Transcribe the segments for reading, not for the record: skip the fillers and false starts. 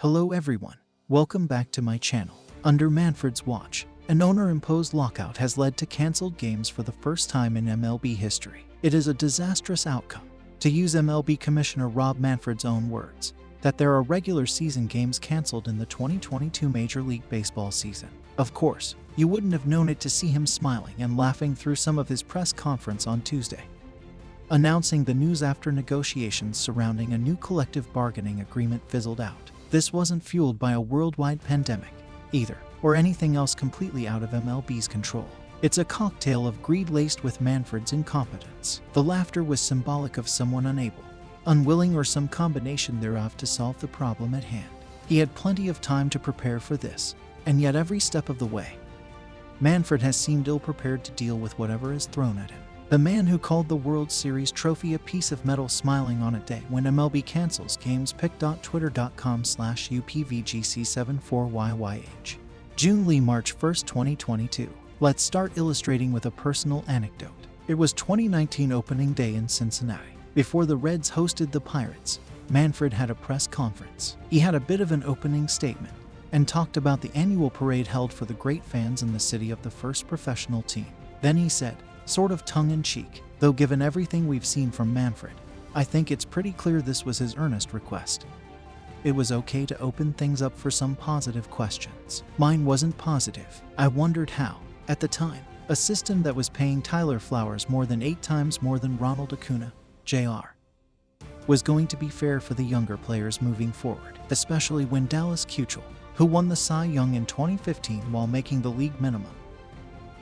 Hello everyone, welcome back to my channel. Under Manfred's watch, an owner-imposed lockout has led to cancelled games for the first time in MLB history. It is a disastrous outcome. To use MLB Commissioner Rob Manfred's own words, that there are regular season games cancelled in the 2022 Major League Baseball season. Of course, you wouldn't have known it to see him smiling and laughing through some of his press conference on Tuesday, announcing the news after negotiations surrounding a new collective bargaining agreement fizzled out. This wasn't fueled by a worldwide pandemic, either, or anything else completely out of MLB's control. It's a cocktail of greed laced with Manfred's incompetence. The laughter was symbolic of someone unable, unwilling, or some combination thereof to solve the problem at hand. He had plenty of time to prepare for this, and yet every step of the way, Manfred has seemed ill-prepared to deal with whatever is thrown at him. The man who called the World Series trophy a piece of metal smiling on a day when MLB cancels games. pic.twitter.com/UPVGC74YYH. June Lee, March 1st, 2022. Let's start illustrating with a personal anecdote. It was 2019 opening day in Cincinnati. Before the Reds hosted the Pirates, Manfred had a press conference. He had a bit of an opening statement and talked about the annual parade held for the great fans in the city of the first professional team. Then he said, sort of tongue-in-cheek, though given everything we've seen from Manfred, I think it's pretty clear this was his earnest request. It was okay to open things up for some positive questions. Mine wasn't positive. I wondered how, at the time, a system that was paying Tyler Flowers more than 8 times more than Ronald Acuna, Jr., was going to be fair for the younger players moving forward, especially when Dallas Keuchel, who won the Cy Young in 2015 while making the league minimum,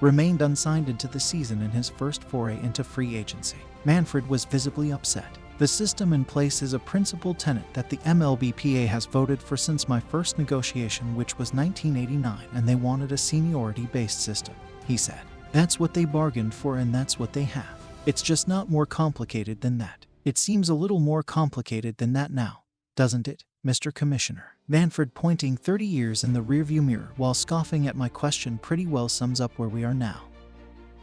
remained unsigned into the season in his first foray into free agency. Manfred was visibly upset. The system in place is a principal tenet that the MLBPA has voted for since my first negotiation, which was 1989, and they wanted a seniority-based system, he said. That's what they bargained for and that's what they have. It's just not more complicated than that. It seems a little more complicated than that now, doesn't it, Mr. Commissioner? Manfred, pointing 30 years in the rearview mirror while scoffing at my question, pretty well sums up where we are now,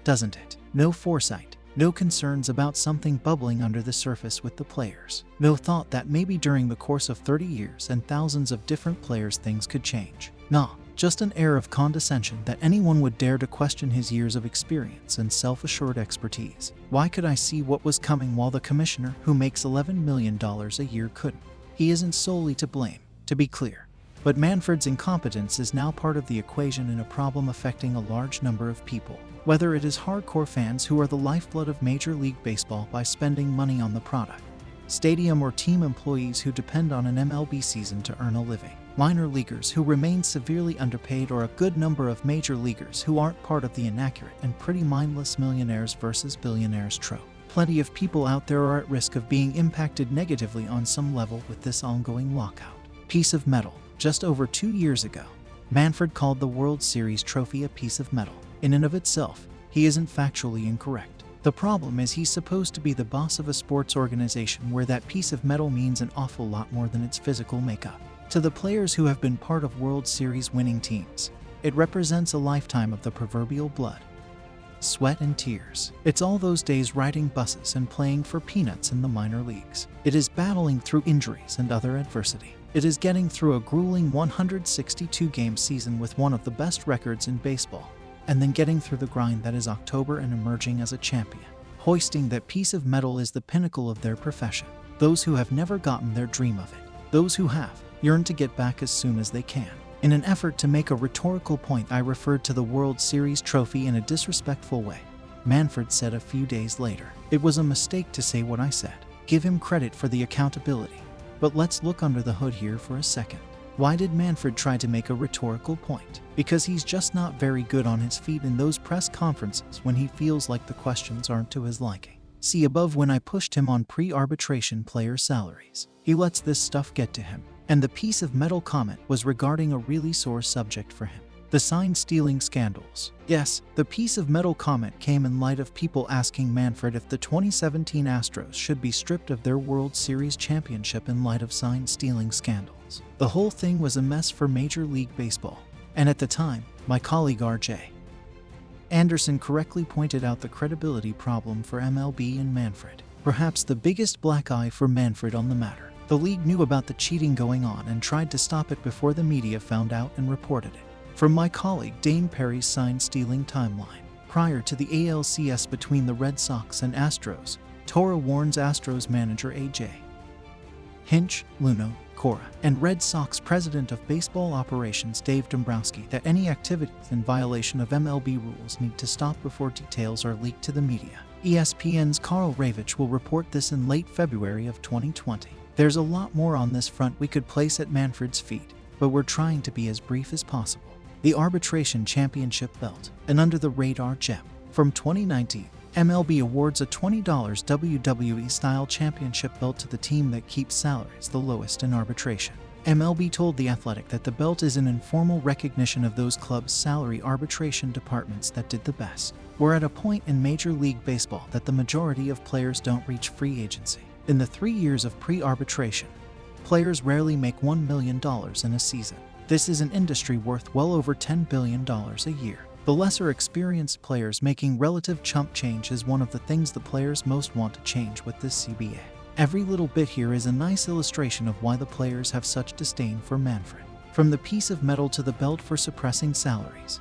doesn't it? No foresight, no concerns about something bubbling under the surface with the players. No thought that maybe during the course of 30 years and thousands of different players things could change. Nah, just an air of condescension that anyone would dare to question his years of experience and self-assured expertise. Why could I see what was coming while the commissioner, who makes $11 million a year, couldn't? He isn't solely to blame, to be clear, but Manfred's incompetence is now part of the equation in a problem affecting a large number of people. Whether it is hardcore fans who are the lifeblood of Major League Baseball by spending money on the product, stadium or team employees who depend on an MLB season to earn a living, minor leaguers who remain severely underpaid, or a good number of major leaguers who aren't part of the inaccurate and pretty mindless millionaires versus billionaires trope. Plenty of people out there are at risk of being impacted negatively on some level with this ongoing lockout. Piece of metal. Just over 2 years ago, Manfred called the World Series trophy a piece of metal. In and of itself, he isn't factually incorrect. The problem is he's supposed to be the boss of a sports organization where that piece of metal means an awful lot more than its physical makeup. To the players who have been part of World Series winning teams, it represents a lifetime of the proverbial blood, sweat, and tears. It's all those days riding buses and playing for peanuts in the minor leagues. It is battling through injuries and other adversity. It is getting through a grueling 162-game season with one of the best records in baseball, and then getting through the grind that is October and emerging as a champion. Hoisting that piece of metal is the pinnacle of their profession. Those who have never gotten there dream of it. Those who have yearn to get back as soon as they can. In an effort to make a rhetorical point, I referred to the World Series trophy in a disrespectful way. Manfred said a few days later, "It was a mistake to say what I said." Give him credit for the accountability. But let's look under the hood here for a second. Why did Manfred try to make a rhetorical point? Because he's just not very good on his feet in those press conferences when he feels like the questions aren't to his liking. See above when I pushed him on pre-arbitration player salaries. He lets this stuff get to him. And the piece of metal comment was regarding a really sore subject for him: the sign stealing scandals. Yes, the piece of metal comment came in light of people asking Manfred if the 2017 Astros should be stripped of their World Series championship in light of sign stealing scandals. The whole thing was a mess for Major League Baseball. And at the time, my colleague R.J. Anderson correctly pointed out the credibility problem for MLB and Manfred. Perhaps the biggest black eye for Manfred on the matter The league knew about the cheating going on and tried to stop it before the media found out and reported it. From my colleague Dane Perry's sign-stealing timeline. Prior to the ALCS between the Red Sox and Astros, Tora warns Astros manager A.J. Hinch, Luno, Cora, and Red Sox president of baseball operations Dave Dombrowski that any activities in violation of MLB rules need to stop before details are leaked to the media. ESPN's Carl Ravitch will report this in late February of 2020. There's a lot more on this front we could place at Manfred's feet, but we're trying to be as brief as possible. The Arbitration Championship belt, an under-the-radar gem. From 2019, MLB awards a $20 WWE-style championship belt to the team that keeps salaries the lowest in arbitration. MLB told The Athletic that the belt is an informal recognition of those clubs' salary arbitration departments that did the best. We're at a point in Major League Baseball that the majority of players don't reach free agency. In the 3 years of pre-arbitration, players rarely make $1 million in a season. This is an industry worth well over $10 billion a year. The lesser experienced players making relative chump change is one of the things the players most want to change with this CBA. Every little bit here is a nice illustration of why the players have such disdain for Manfred. From the piece of metal to the belt for suppressing salaries.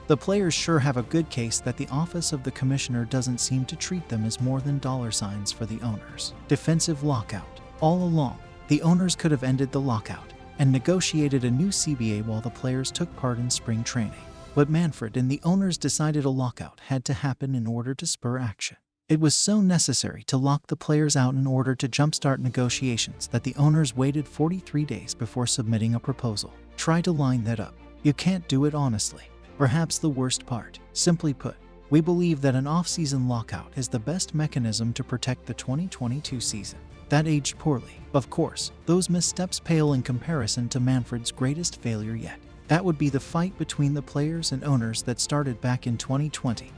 The players sure have a good case that the office of the commissioner doesn't seem to treat them as more than dollar signs for the owners. Defensive lockout. All along, the owners could have ended the lockout and negotiated a new CBA while the players took part in spring training. But Manfred and the owners decided a lockout had to happen in order to spur action. It was so necessary to lock the players out in order to jumpstart negotiations that the owners waited 43 days before submitting a proposal. Try to line that up. You can't do it honestly. Perhaps the worst part. Simply put, we believe that an off-season lockout is the best mechanism to protect the 2022 season. That aged poorly. Of course, those missteps pale in comparison to Manfred's greatest failure yet. That would be the fight between the players and owners that started back in 2020.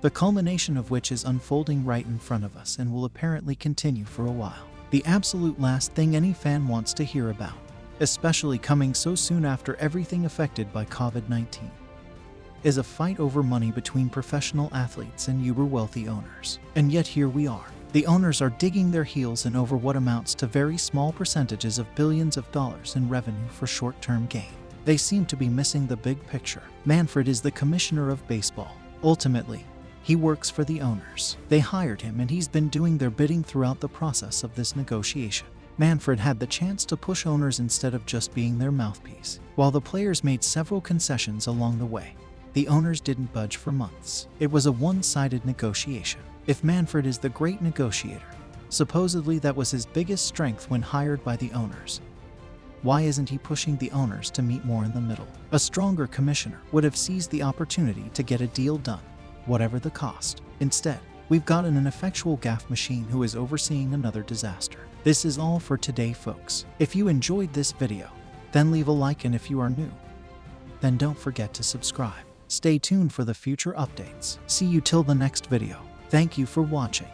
The culmination of which is unfolding right in front of us and will apparently continue for a while. The absolute last thing any fan wants to hear about, especially coming so soon after everything affected by COVID-19, is a fight over money between professional athletes and uber-wealthy owners. And yet here we are. The owners are digging their heels in over what amounts to very small percentages of billions of dollars in revenue for short-term gain. They seem to be missing the big picture. Manfred is the commissioner of baseball. Ultimately, he works for the owners. They hired him and he's been doing their bidding throughout the process of this negotiation. Manfred had the chance to push owners instead of just being their mouthpiece. While the players made several concessions along the way, the owners didn't budge for months. It was a one-sided negotiation. If Manfred is the great negotiator, supposedly that was his biggest strength when hired by the owners, why isn't he pushing the owners to meet more in the middle? A stronger commissioner would have seized the opportunity to get a deal done, whatever the cost. Instead, we've got an ineffectual gaffe machine who is overseeing another disaster. This is all for today, folks. If you enjoyed this video, then leave a like, and if you are new, then don't forget to subscribe. Stay tuned for the future updates. See you till the next video. Thank you for watching.